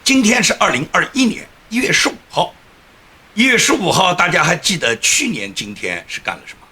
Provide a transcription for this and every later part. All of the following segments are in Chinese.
今天是2021年1月15号。1月15号，大家还记得去年今天是干了什么？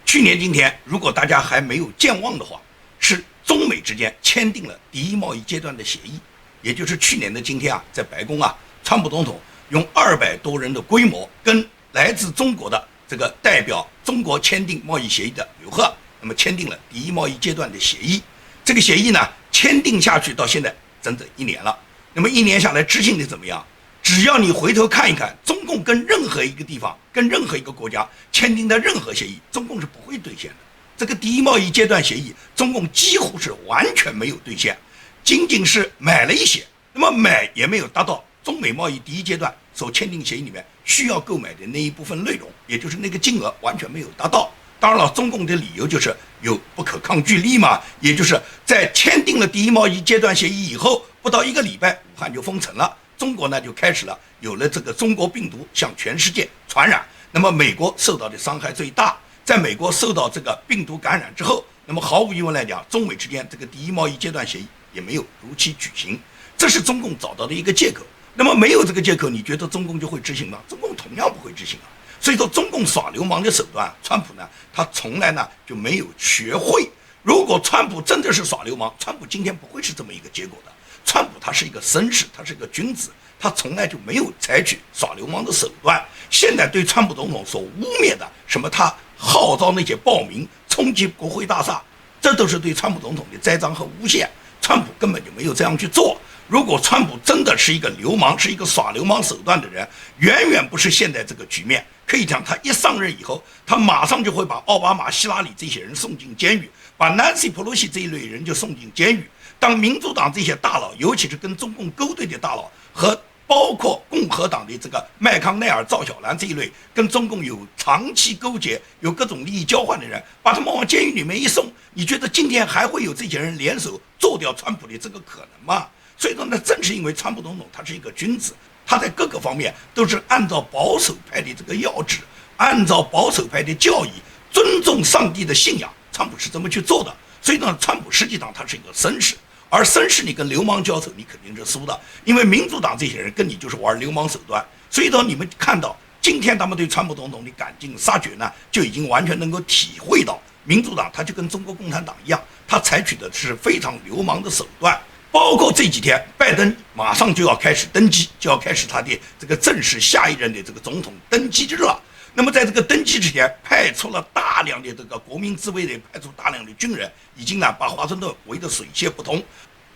去年今天，如果大家还没有健忘的话，是中美之间签订了第一贸易阶段的协议，也就是去年的今天啊，在白宫啊，川普总统用200多人的规模，跟来自中国的这个代表中国签订贸易协议的刘鹤，那么签订了第一贸易阶段的协议。这个协议呢，签订下去到现在整整1年了。那么1年下来执行的怎么样？只要你回头看一看，中共跟任何一个地方、跟任何一个国家签订的任何协议，中共是不会兑现的。这个第一贸易阶段协议，中共几乎是完全没有兑现，仅仅是买了一些，那么买也没有达到中美贸易第一阶段所签订协议里面需要购买的那一部分内容，也就是那个金额完全没有达到。当然了，中共的理由就是有不可抗拒力嘛，也就是在签订了第一贸易阶段协议以后，不到1个礼拜，武汉就封城了，中国呢就开始了有了这个中国病毒向全世界传染。那么美国受到的伤害最大，在美国受到这个病毒感染之后，那么毫无疑问来讲，中美之间这个第一贸易阶段协议也没有如期举行，这是中共找到的一个借口。那么没有这个借口，你觉得中共就会执行吗？中共同样不会执行啊。所以说，中共耍流氓的手段，川普呢，他从来呢就没有学会。如果川普真的是耍流氓，川普今天不会是这么一个结果的。川普他是一个绅士，他是一个君子，他从来就没有采取耍流氓的手段。现在对川普总统所污蔑的什么他号召那些暴民冲击国会大厦，这都是对川普总统的栽赃和诬陷。川普根本就没有这样去做。如果川普真的是一个流氓，是一个耍流氓手段的人，远远不是现在这个局面。可以讲，他一上任以后，他马上就会把奥巴马、希拉里这些人送进监狱，把南希·佩洛西这一类人就送进监狱。当民主党这些大佬，尤其是跟中共勾兑的大佬，和包括共和党的这个麦康奈尔、赵小兰这一类跟中共有长期勾结、有各种利益交换的人，把他们往监狱里面一送，你觉得今天还会有这些人联手做掉川普的这个可能吗？所以说呢，正是因为川普总统他是一个君子，他在各个方面都是按照保守派的这个要旨，按照保守派的教义，尊重上帝的信仰，川普是这么去做的。所以呢，川普实际上他是一个绅士，而绅士你跟流氓交手，你肯定是输的，因为民主党这些人跟你就是玩流氓手段。所以说你们看到今天他们对川普总统的赶尽杀绝呢，就已经完全能够体会到民主党他就跟中国共产党一样，他采取的是非常流氓的手段。包括这几天，拜登马上就要开始登基，就要开始他的这个正式下一任的这个总统登基日了。那么在这个登基之前，派出了大量的这个国民自卫队，派出大量的军人，已经呢把华盛顿围得水泄不通。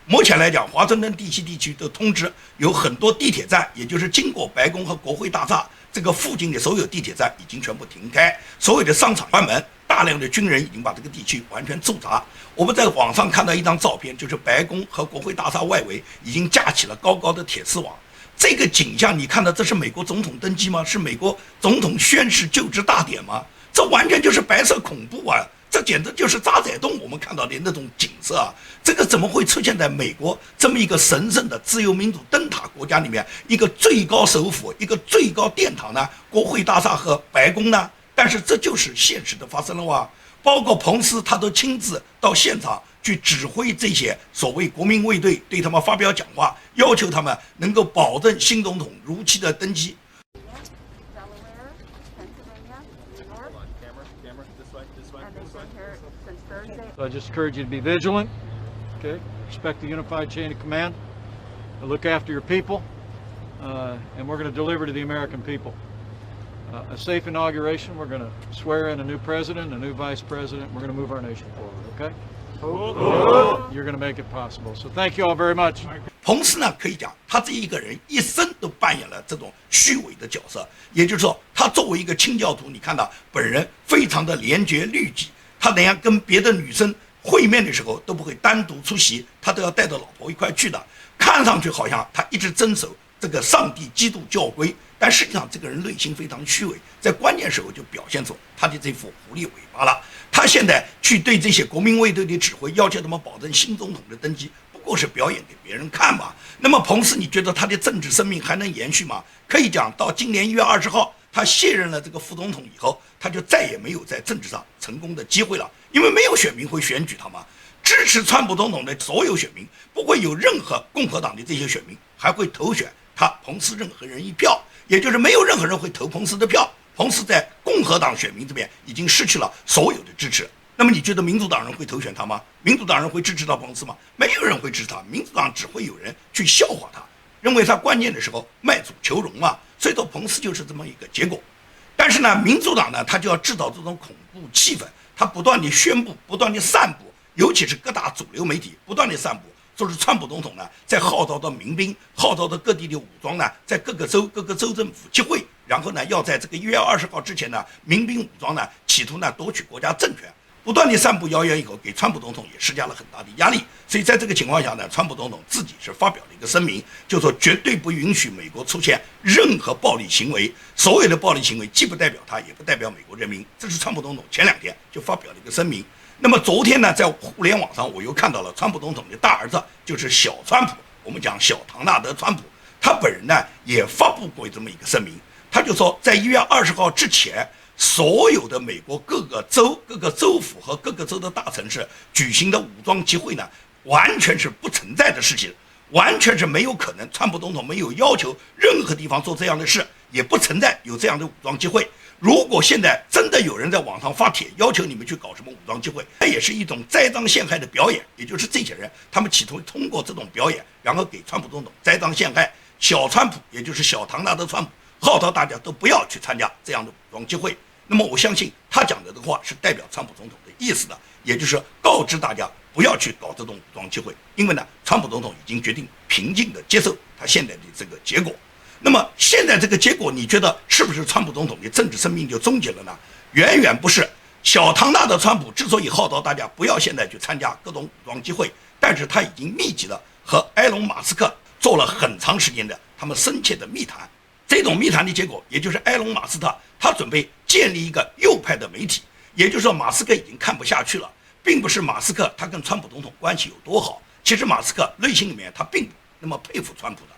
目前来讲，华盛顿地区的通知有很多地铁站，也就是经过白宫和国会大厦这个附近的所有地铁站已经全部停开，所有的商场关门，大量的军人已经把这个地区完全驻扎。我们在网上看到一张照片，就是白宫和国会大厦外围已经架起了高高的铁丝网。这个景象你看到，这是美国总统登基吗？是美国总统宣誓就职大典吗？这完全就是白色恐怖啊！这简直就是渣滓洞我们看到的那种景色啊！这个怎么会出现在美国这么一个神圣的自由民主灯塔国家里面，一个最高首府，一个最高殿堂呢？国会大厦和白宫呢？但是这就是现实的发生了哇！包括彭斯他都亲自到现场去指挥这些所谓国民卫队，对他们发表讲话，要求他们能够保证新总统如期的登基。So I just encourage you to be vigilant, okay? Respect the unified chain of command, look after your people, and we're going to deliver to the American people. A safe inauguration. We're going to swear in a new president, a new vice president. We're going to move our nation forward, okay? You're going to make it possible. So thank you all very much. 彭斯呢，可以讲他这一个人一生都扮演了这种虚伪的角色，也就是说，他作为一个清教徒，你看到本人非常的廉洁律己，他连跟别的女生会面的时候都不会单独出席，他都要带着老婆一块去的，看上去好像他一直遵守这个上帝基督教规，但实际上这个人内心非常虚伪，在关键时候就表现出他的这副狐狸尾巴了。他现在去对这些国民卫队的指挥，要求他们保证新总统的登基，不过是表演给别人看嘛。那么彭斯，你觉得他的政治生命还能延续吗？可以讲到今年1月20号，他卸任了这个副总统以后，他就再也没有在政治上成功的机会了，因为没有选民会选举他嘛。支持川普总统的所有选民，不会有任何共和党的这些选民还会投选他彭斯任何人一票，也就是没有任何人会投彭斯的票。彭斯在共和党选民这边已经失去了所有的支持。那么你觉得民主党人会投选他吗？民主党人会支持到彭斯吗？没有人会支持他，民主党只会有人去笑话他，认为他关键的时候卖主求荣嘛。所以说彭斯就是这么一个结果。但是呢，民主党呢，他就要制造这种恐怖气氛，他不断地宣布，不断地散布，尤其是各大主流媒体不断地散布，说是川普总统呢在号召的民兵，号召的各地的武装呢，在各个州政府集会，然后呢要在这个1月20号之前呢，民兵武装呢企图呢夺取国家政权。不断地散布谣言以后，给川普总统也施加了很大的压力。所以在这个情况下呢，川普总统自己是发表了一个声明，就说绝对不允许美国出现任何暴力行为，所有的暴力行为既不代表他，也不代表美国人民。这是川普总统前2天就发表了一个声明。那么昨天呢，在互联网上我又看到了川普总统的大儿子，就是小川普，我们讲小唐纳德·川普，他本人呢也发布过这么一个声明，他就说在1月20号之前，所有的美国各个州府和各个州的大城市举行的武装集会呢，完全是不存在的事情，完全是没有可能。川普总统没有要求任何地方做这样的事，也不存在有这样的武装集会。如果现在真的有人在网上发帖要求你们去搞什么武装集会，那也是一种栽赃陷害的表演，也就是这些人他们企图通过这种表演，然后给川普总统栽赃陷害。小川普也就是小唐纳德·川普号召大家都不要去参加这样的武装集会。那么我相信他讲的话是代表川普总统的意思的，也就是告知大家不要去搞这种武装集会，因为呢，川普总统已经决定平静地接受他现在的这个结果。那么现在这个结果，你觉得是不是川普总统的政治生命就终结了呢？远远不是。小唐纳德·川普之所以号召大家不要现在去参加各种武装集会，但是他已经密集的和埃隆·马斯克做了很长时间的他们深切的密谈。这种密谈的结果，也就是埃隆·马斯克他准备建立一个右派的媒体，也就是说马斯克已经看不下去了，并不是马斯克他跟川普总统关系有多好，其实马斯克内心里面他并不那么佩服川普的，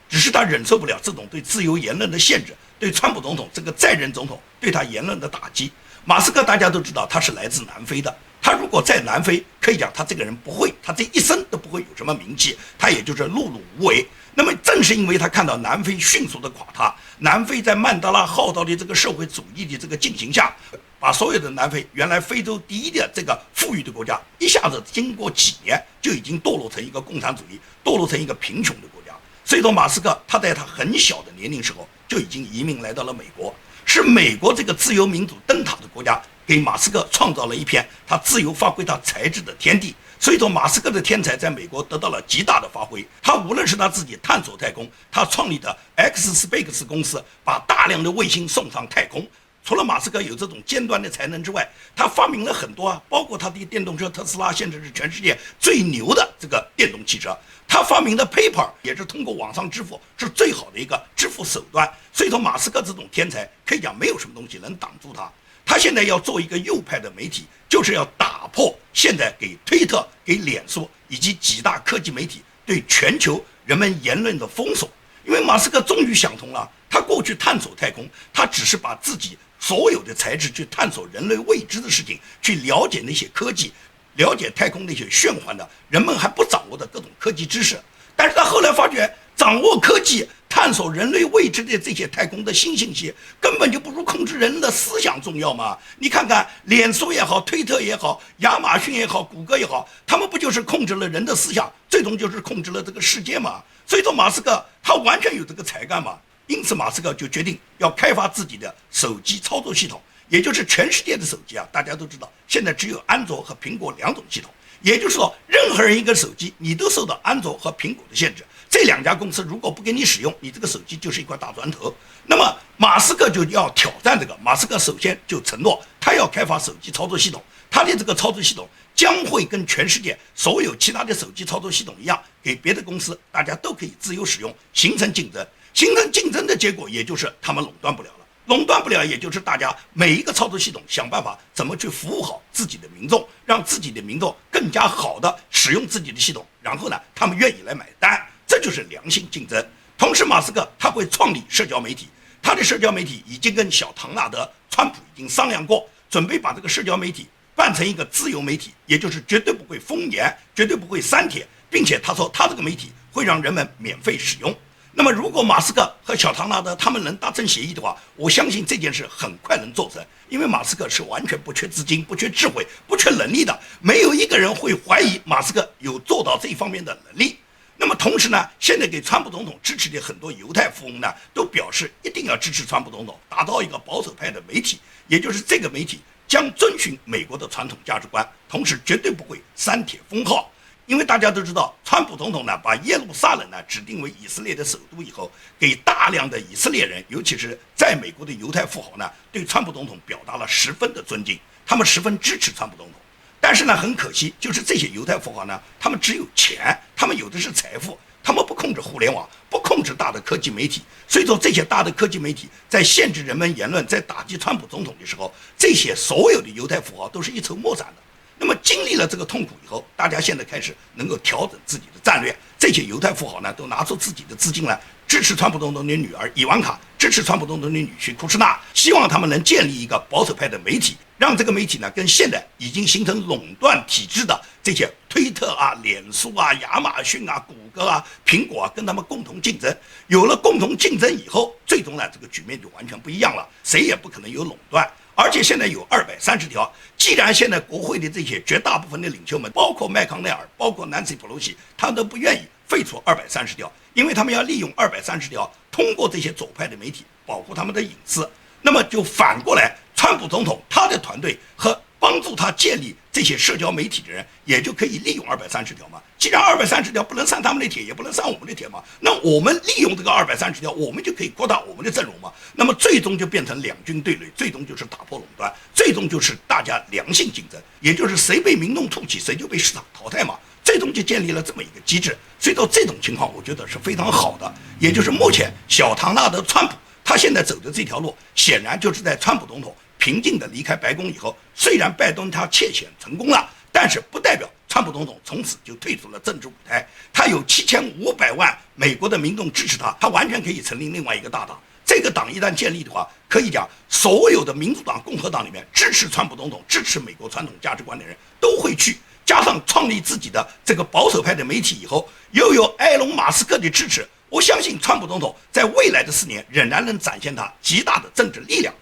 只是他忍受不了这种对自由言论的限制，对川普总统这个在任总统对他言论的打击。马斯克大家都知道他是来自南非的，他如果在南非，可以讲他这个人不会，他这一生都不会有什么名气，他也就是碌碌无为。那么正是因为他看到南非迅速的垮塌，南非在曼德拉号召的这个社会主义的这个进行下，把所有的南非原来非洲第一的这个富裕的国家，一下子经过几年就已经堕落成一个共产主义，堕落成一个贫穷的国家。所以说马斯克他在他很小的年龄时候就已经移民来到了美国，是美国这个自由民主灯塔的国家给马斯克创造了一片他自由发挥他才智的天地。所以说马斯克的天才在美国得到了极大的发挥，他无论是他自己探索太空，他创立的 X-Space 公司把大量的卫星送上太空，除了马斯克有这种尖端的才能之外，他发明了很多啊，包括他的电动车特斯拉现在是全世界最牛的这个电动汽车，他发明的 PayPal 也是通过网上支付是最好的一个支付手段。所以说马斯克这种天才可以讲没有什么东西能挡住他。他现在要做一个右派的媒体，就是要打破现在给推特、给脸书以及几大科技媒体对全球人们言论的封锁。因为马斯克终于想通了，他过去探索太空，他只是把自己所有的才智去探索人类未知的事情，去了解那些科技，了解太空那些玄幻的人们还不掌握的各种科技知识。但是他后来发觉，掌握科技探索人类未知的这些太空的新信息，根本就不如控制人的思想重要嘛。你看看脸书也好，推特也好，亚马逊也好，谷歌也好，他们不就是控制了人的思想，最终就是控制了这个世界嘛。所以说马斯克他完全有这个才干嘛，因此马斯克就决定要开发自己的手机操作系统，也就是全世界的手机啊，大家都知道现在只有安卓和苹果2种系统，也就是说任何人一个手机你都受到安卓和苹果的限制，这2家公司如果不给你使用，你这个手机就是一块大砖头。那么马斯克就要挑战这个，马斯克首先就承诺他要开发手机操作系统，他的这个操作系统将会跟全世界所有其他的手机操作系统一样，给别的公司大家都可以自由使用，形成竞争。形成竞争的结果也就是他们垄断不了了，垄断不了也就是大家每一个操作系统想办法怎么去服务好自己的民众，让自己的民众更加好的使用自己的系统，然后呢他们愿意来买单，这就是良性竞争。同时马斯克他会创立社交媒体，他的社交媒体已经跟小唐纳德·川普已经商量过，准备把这个社交媒体办成一个自由媒体，也就是绝对不会封严，绝对不会删帖，并且他说他这个媒体会会让人们免费使用。那么如果马斯克和小唐纳德他们能达成协议的话，我相信这件事很快能做成，因为马斯克是完全不缺资金、不缺智慧、不缺能力的，没有一个人会怀疑马斯克有做到这一方面的能力。那么同时呢，现在给川普总统支持的很多犹太富翁呢，都表示一定要支持川普总统，打造一个保守派的媒体，也就是这个媒体将遵循美国的传统价值观，同时绝对不会删帖封号。因为大家都知道，川普总统呢把耶路撒冷呢指定为以色列的首都以后，给大量的以色列人，尤其是在美国的犹太富豪呢，对川普总统表达了十分的尊敬，他们十分支持川普总统。但是呢，很可惜，就是这些犹太富豪呢，他们只有钱，他们有的是财富，他们不控制互联网，不控制大的科技媒体，所以说这些大的科技媒体在限制人们言论，在打击川普总统的时候，这些所有的犹太富豪都是一筹莫展的。那么经历了这个痛苦以后，大家现在开始能够调整自己的战略。这些犹太富豪呢，都拿出自己的资金来支持川普总统的女儿伊万卡，支持川普总统的女婿库什纳，希望他们能建立一个保守派的媒体，让这个媒体呢跟现在已经形成垄断体制的这些推特啊、脸书啊、亚马逊啊、谷歌啊、苹果啊，跟他们共同竞争。有了共同竞争以后，最终呢这个局面就完全不一样了，谁也不可能有垄断。而且现在有230条，既然现在国会的这些绝大部分的领袖们，包括麦康奈尔，包括南希·佩洛西，他们都不愿意废除230条，因为他们要利用230条，通过这些左派的媒体保护他们的隐私。那么就反过来，川普总统他的团队和帮助他建立这些社交媒体的人，也就可以利用230条嘛。既然230条不能删他们的帖，也不能删我们的帖嘛，那我们利用这个230条，我们就可以扩大我们的阵容嘛。那么最终就变成两军对垒，最终就是打破垄断，最终就是大家良性竞争，也就是谁被民众唾弃，谁就被市场淘汰嘛。最终就建立了这么一个机制。所以到这种情况，我觉得是非常好的。也就是目前小唐纳德·川普他现在走的这条路，显然就是在川普总统平静地离开白宫以后，虽然拜登他窃选成功了，但是不代表川普总统从此就退出了政治舞台。他有7500万美国的民众支持他，他完全可以成立另外一个大党。这个党一旦建立的话，可以讲所有的民主党、共和党里面支持川普总统、支持美国传统价值观的人都会去，加上创立自己的这个保守派的媒体以后，又有埃隆·马斯克的支持，我相信川普总统在未来的4年仍然能展现他极大的政治力量。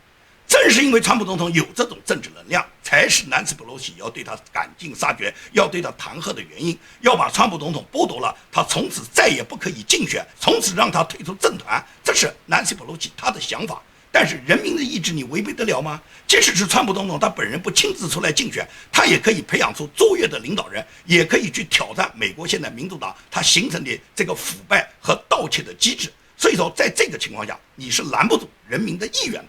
正是因为川普总统有这种政治能量，才是南希·佩洛西要对他赶尽杀绝，要对他弹劾的原因，要把川普总统剥夺了他从此再也不可以竞选，从此让他退出政团，这是南希·佩洛西他的想法。但是人民的意志你违背得了吗？即使是川普总统他本人不亲自出来竞选，他也可以培养出卓越的领导人，也可以去挑战美国现在民主党他形成的这个腐败和盗窃的机制。所以说在这个情况下，你是拦不住人民的意愿的。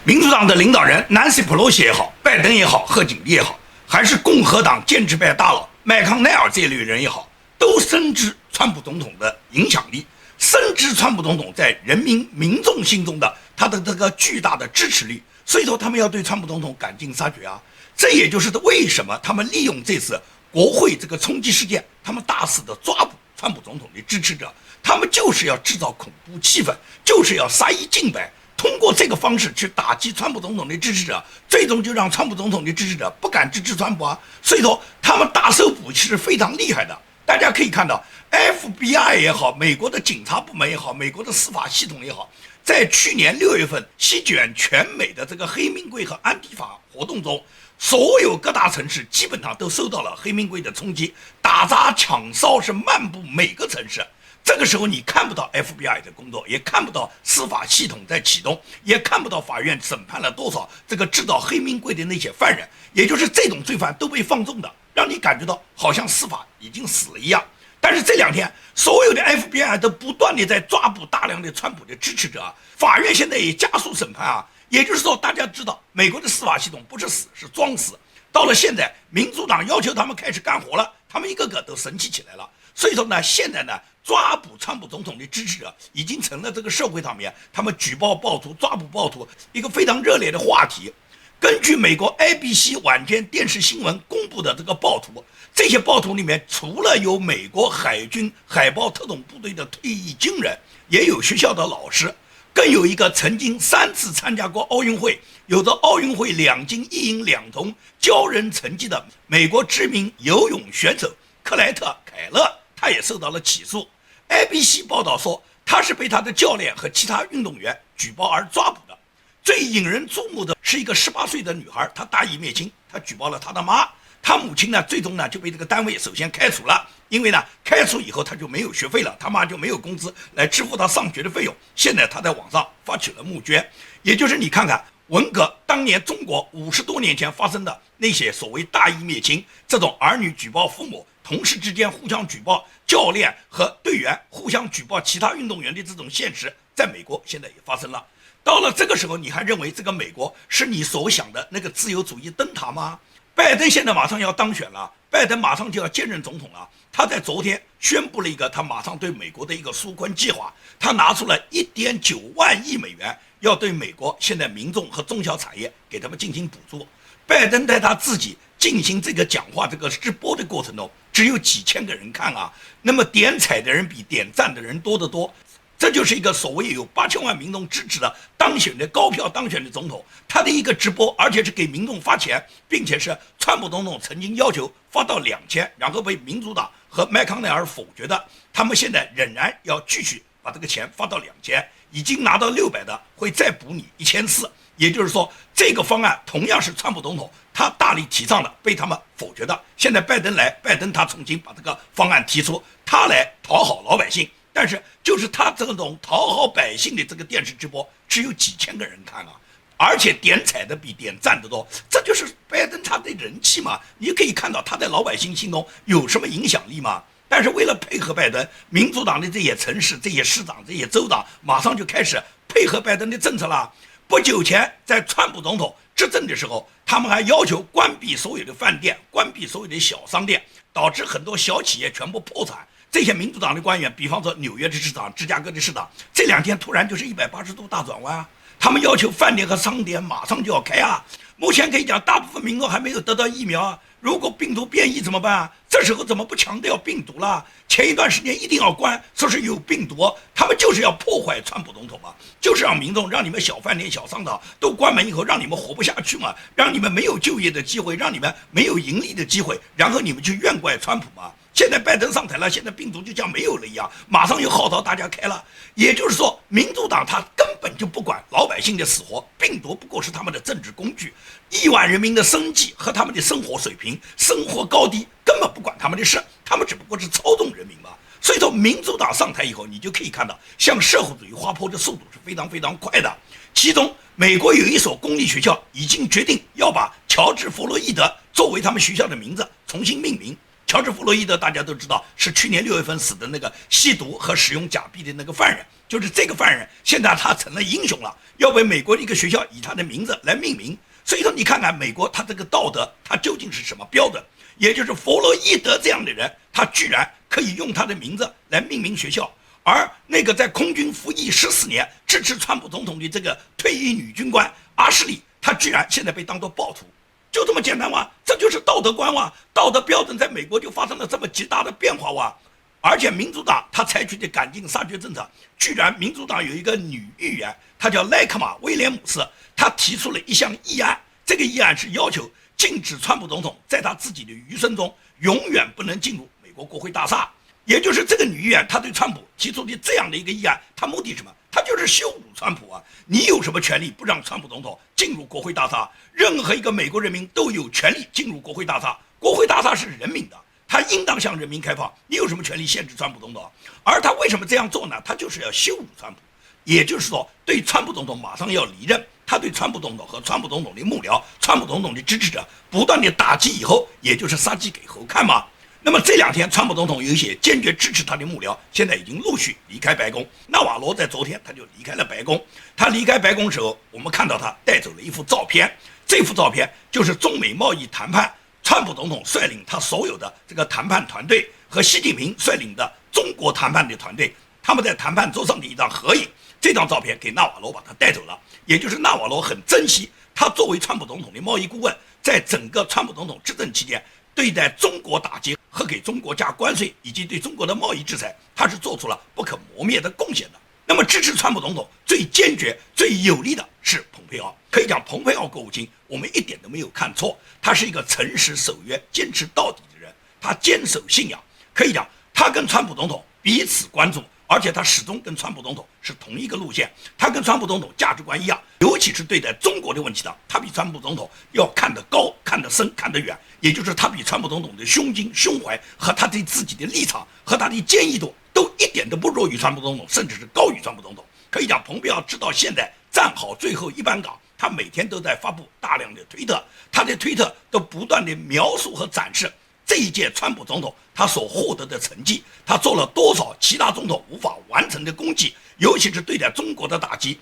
民主党的领导人南希·佩洛西也好，拜登也好，贺锦丽也好，还是共和党建制派大佬麦康奈尔这类人也好，都深知川普总统的影响力，深知川普总统在人民民众心中的他的这个巨大的支持力，所以说他们要对川普总统赶尽杀绝啊。这也就是为什么他们利用这次国会这个冲击事件，他们大肆的抓捕川普总统的支持者，他们就是要制造恐怖气氛，就是要杀一儆百，通过这个方式去打击川普总统的支持者，最终就让川普总统的支持者不敢支持川普啊。所以说他们大搜捕是非常厉害的。大家可以看到 FBI 也好，美国的警察部门也好，美国的司法系统也好，在去年6月份席卷全美的这个黑名贵和安提法活动中，所有各大城市基本上都受到了黑名贵的冲击，打砸抢烧是漫步每个城市。这个时候你看不到 FBI 的工作，也看不到司法系统在启动，也看不到法院审判了多少这个制造黑名贵的那些犯人，也就是这种罪犯都被放纵的，让你感觉到好像司法已经死了一样。但是这2天所有的 FBI 都不断的在抓捕大量的川普的支持者，法院现在也加速审判啊。也就是说大家知道美国的司法系统不是死，是装死。到了现在民主党要求他们开始干活了，他们一个个都神气起来了。所以说呢，现在呢抓捕川普总统的支持者已经成了这个社会上面他们举报暴徒、抓捕暴徒一个非常热烈的话题。根据美国 ABC 晚间电视新闻公布的这个暴徒，这些暴徒里面除了有美国海军海豹特种部队的退役军人，也有学校的老师，更有一个曾经3次参加过奥运会，有着奥运会2金1银2铜骄人成绩的美国知名游泳选手克莱特·凯勒，他也受到了起诉。ABC 报道说，他是被他的教练和其他运动员举报而抓捕的。最引人注目的是一个18岁的女孩，她大义灭亲，她举报了她的妈，她母亲呢最终呢就被这个单位首先开除了，因为呢开除以后她就没有学费了，她妈就没有工资来支付她上学的费用。现在她在网上发起了募捐，也就是你看看文革当年中国50多年前发生的那些所谓大义灭亲，这种儿女举报父母，同事之间互相举报，教练和队员互相举报其他运动员的这种现实，在美国现在也发生了。到了这个时候，你还认为这个美国是你所想的那个自由主义灯塔吗？拜登现在马上要当选了，拜登马上就要接任总统了。他在昨天宣布了一个他马上对美国的一个纾困计划，他拿出了1.9万亿美元，要对美国现在民众和中小产业给他们进行补助。拜登在他自己进行这个讲话这个直播的过程中，只有几千个人看啊，那么点彩的人比点赞的人多得多。这就是一个所谓有8000万民众支持的当选的高票当选的总统，他的一个直播，而且是给民众发钱，并且是川普总统曾经要求发到2000，然后被民主党和麦康奈尔否决的，他们现在仍然要继续把这个钱发到2000，已经拿到600的会再补你1400，也就是说这个方案同样是川普总统他大力提倡的，被他们否决的。现在拜登来，拜登他重新把这个方案提出，他来讨好老百姓。但是就是他这种讨好百姓的这个电视直播，只有几千个人看啊，而且点彩的比点赞的多，这就是拜登他的人气嘛。你可以看到他在老百姓心中有什么影响力吗？但是为了配合拜登，民主党的这些城市、这些市长、这些州长马上就开始配合拜登的政策了。不久前在川普总统执政的时候，他们还要求关闭所有的饭店，关闭所有的小商店，导致很多小企业全部破产。这些民主党的官员，比方说纽约的市长、芝加哥的市长，这2天突然就是180度大转弯啊！他们要求饭店和商店马上就要开啊！目前可以讲，大部分民众还没有得到疫苗啊。如果病毒变异怎么办啊？这时候怎么不强调病毒了？前一段时间一定要关，说是有病毒，他们就是要破坏川普总统嘛，就是让民众让你们小饭店、小商场都关门以后，让你们活不下去嘛，让你们没有就业的机会，让你们没有盈利的机会，然后你们去怨怪川普嘛。现在拜登上台了，现在病毒就像没有了一样，马上又号召大家开了。也就是说，民主党他根本就不管老百姓的死活，病毒不过是他们的政治工具，亿万人民的生计和他们的生活水平、生活高低根本不管他们的事，他们只不过是操纵人民嘛。所以说，民主党上台以后，你就可以看到，向社会主义滑坡的速度是非常非常快的。其中，美国有一所公立学校已经决定要把乔治·弗洛伊德作为他们学校的名字重新命名。乔治·弗洛伊德大家都知道是去年6月份死的那个吸毒和使用假币的那个犯人，就是这个犯人，现在他成了英雄了，要被美国的一个学校以他的名字来命名。所以说你看看美国他这个道德他究竟是什么标准，也就是弗洛伊德这样的人，他居然可以用他的名字来命名学校，而那个在空军服役14年支持川普总统的这个退役女军官阿什利，他居然现在被当作暴徒。就这么简单哇，这就是道德观哇，道德标准在美国就发生了这么极大的变化哇。而且民主党他采取的赶尽杀绝政策，居然民主党有一个女议员，她叫莱克玛·威廉姆斯，她提出了一项议案，这个议案是要求禁止川普总统在他自己的余生中永远不能进入美国国会大厦。也就是这个女议员，她对川普提出的这样的一个议案，她目的是什么？她就是羞辱川普啊！你有什么权利不让川普总统进入国会大厦？任何一个美国人民都有权利进入国会大厦，国会大厦是人民的，他应当向人民开放。你有什么权利限制川普总统？而他为什么这样做呢？他就是要羞辱川普，也就是说，对川普总统马上要离任，他对川普总统和川普总统的幕僚、川普总统的支持者不断的打击以后，也就是杀鸡给猴看嘛。那么这2天，川普总统有一些坚决支持他的幕僚，现在已经陆续离开白宫。纳瓦罗在昨天他就离开了白宫。他离开白宫时候，我们看到他带走了一幅照片，这幅照片就是中美贸易谈判，川普总统率领他所有的这个谈判团队和习近平率领的中国谈判的团队，他们在谈判桌上的一张合影。这张照片给纳瓦罗把他带走了，也就是纳瓦罗很珍惜他作为川普总统的贸易顾问，在整个川普总统执政期间，对待中国打击和给中国加关税以及对中国的贸易制裁，他是做出了不可磨灭的贡献的。那么支持川普总统最坚决最有力的是蓬佩奥，可以讲蓬佩奥国务卿我们一点都没有看错，他是一个诚实守约坚持到底的人，他坚守信仰，可以讲他跟川普总统彼此关注，而且他始终跟川普总统是同一个路线，他跟川普总统价值观一样，尤其是对待中国的问题上，他比川普总统要看得高、看得深、看得远，也就是他比川普总统的胸襟、胸怀和他对自己的立场和他的坚毅度都一点都不弱于川普总统，甚至是高于川普总统。可以讲，蓬佩奥直到现在站好最后一班岗，他每天都在发布大量的推特，他的推特都不断的描述和展示这一届川普总统他所获得的成绩，他做了多少其他总统无法完成的功绩，尤其是对待中国的打击，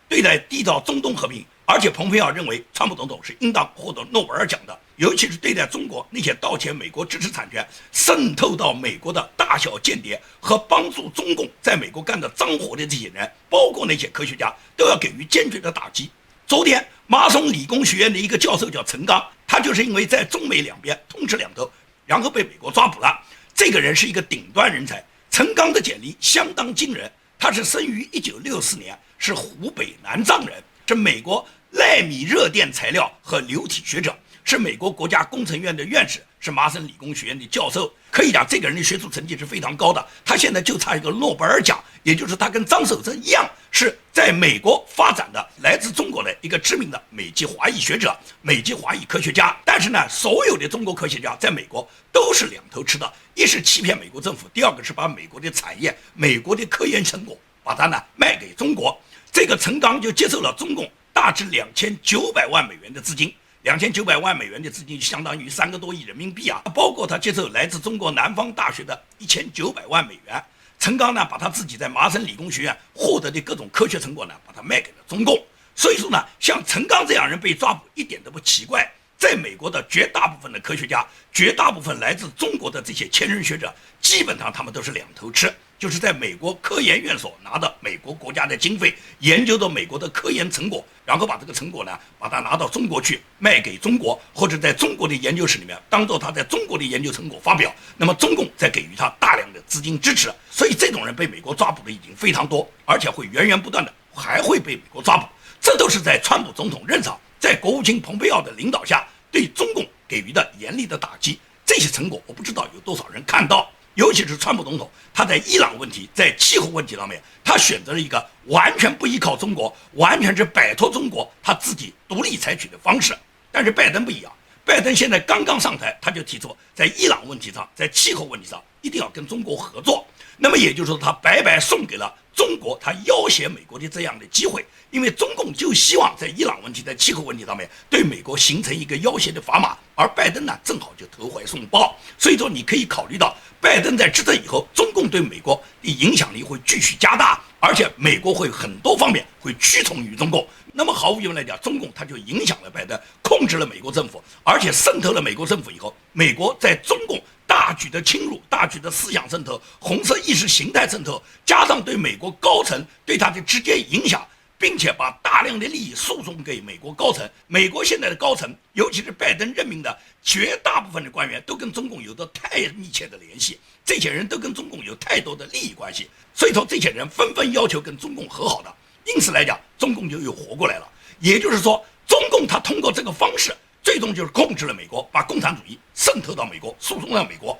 对待缔造中东和平。而且蓬佩奥认为川普总统是应当获得诺贝尔奖的，尤其是对待中国那些盗窃美国知识产权、渗透到美国的大小间谍和帮助中共在美国干的脏活的这些人，包括那些科学家，都要给予坚决的打击。昨天麻省理工学院的一个教授叫陈刚，他就是因为在中美两边通吃两头，然后被美国抓捕了。这个人是一个顶端人才，陈刚的简历相当惊人，他是生于1964年，是湖北南藏人，是美国奈米热电材料和流体学者，是美国国家工程院的院士，是麻省理工学院的教授。可以讲，这个人的学术成绩是非常高的，他现在就差一个诺贝尔奖，也就是他跟张守贞一样，是在美国发展的来自中国的一个知名的美籍华裔学者、美籍华裔科学家。但是呢，所有的中国科学家在美国都是两头吃的，一是欺骗美国政府，第二个是把美国的产业、美国的科研成果把它呢卖给中国。这个陈刚就接受了中共大致2900万美元的资金，2900万美元的资金相当于3个多亿人民币啊，包括他接受来自中国南方大学的1900万美元。陈刚呢，把他自己在麻省理工学院获得的各种科学成果呢，把它卖给了中共。所以说呢，像陈刚这样人被抓捕一点都不奇怪。在美国的绝大部分的科学家，绝大部分来自中国的这些前人学者，基本上他们都是两头吃，就是在美国科研院所拿到美国国家的经费，研究到美国的科研成果，然后把这个成果呢，把它拿到中国去卖给中国，或者在中国的研究室里面当做他在中国的研究成果发表，那么中共再给予他大量的资金支持。所以这种人被美国抓捕的已经非常多，而且会源源不断的还会被美国抓捕。这都是在川普总统任上，在国务卿蓬佩奥的领导下对中共给予的严厉的打击。这些成果我不知道有多少人看到，尤其是川普总统，他在伊朗问题、在气候问题上面，他选择了一个完全不依靠中国，完全是摆脱中国，他自己独立采取的方式。但是拜登不一样，拜登现在刚刚上台，他就提出在伊朗问题上、在气候问题上一定要跟中国合作。那么也就是说，他白白送给了中国他要挟美国的这样的机会，因为中共就希望在伊朗问题、在气候问题上面对美国形成一个要挟的砝码，而拜登呢正好就投怀送抱。所以说你可以考虑到，拜登在执政以后，中共对美国的影响力会继续加大，而且美国会很多方面会屈从于中共。那么毫无疑问来讲，中共它就影响了拜登，控制了美国政府，而且渗透了美国政府以后，美国在中共大举的侵入、大举的思想渗透、红色意识形态渗透，加上对美国高层对他的直接影响，并且把大量的利益输送给美国高层。美国现在的高层，尤其是拜登任命的绝大部分的官员，都跟中共有着太密切的联系，这些人都跟中共有太多的利益关系，所以说这些人纷纷要求跟中共和好的。因此来讲，中共就又活过来了。也就是说，中共他通过这个方式，最终就是控制了美国，把共产主义渗透到美国，输送到美国。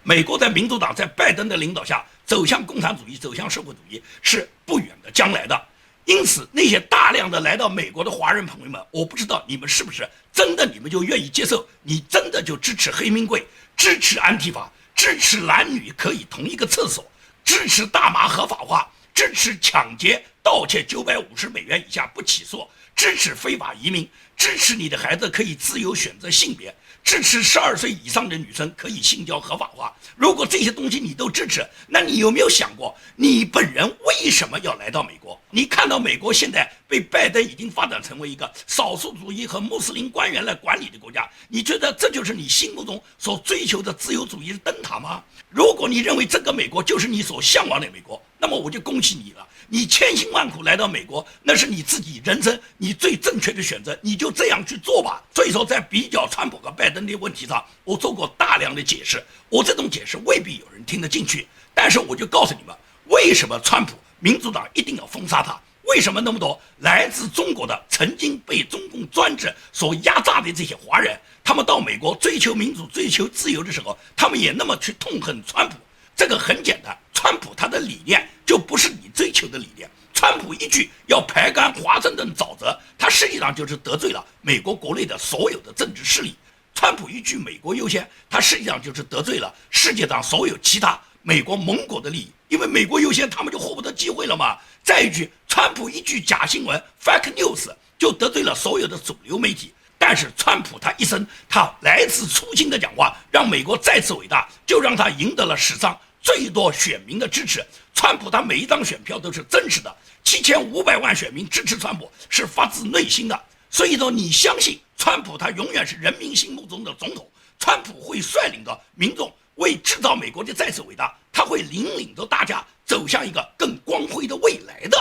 美国在民主党在拜登的领导下走向共产主义、走向社会主义是不远的将来的。因此，那些大量的来到美国的华人朋友们，我不知道你们是不是真的，你们就愿意接受，你真的就支持黑名贵，支持安提法，支持男女可以同一个厕所，支持大麻合法化，支持抢劫、盗窃950美元以下不起诉，支持非法移民，支持你的孩子可以自由选择性别，支持12岁以上的女生可以性交合法化。如果这些东西你都支持，那你有没有想过，你本人为什么要来到美国？你看到美国现在被拜登已经发展成为一个少数主义和穆斯林官员来管理的国家，你觉得这就是你心目中所追求的自由主义的灯塔吗？如果你认为这个美国就是你所向往的美国，那么我就恭喜你了，你千辛万苦来到美国，那是你自己人生你最正确的选择，你就这样去做吧。所以说，在比较川普和拜登的问题上，我做过大量的解释，我这种解释未必有人听得进去，但是我就告诉你们，为什么川普民主党一定要封杀他，为什么那么多来自中国的曾经被中共专制所压榨的这些华人，他们到美国追求民主、追求自由的时候，他们也那么去痛恨川普。这个很简单，川普他的理念就不是你追求的理念。川普一句要排干华盛顿沼泽，他实际上就是得罪了美国国内的所有的政治势力。川普一句美国优先，他实际上就是得罪了世界上所有其他美国盟国的利益，因为美国优先他们就获不得机会了嘛。再一句，川普一句假新闻 fake news 就得罪了所有的主流媒体。但是川普他一生他来自初心的讲话，让美国再次伟大，就让他赢得了史上最多选民的支持。川普他每一张选票都是真实的，7500万选民支持川普是发自内心的。所以说你相信川普他永远是人民心目中的总统，川普会率领着民众为制造美国的再次伟大，他会领着大家走向一个更光辉的未来的。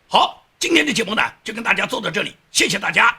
好，今天的节目呢就跟大家做到这里，谢谢大家。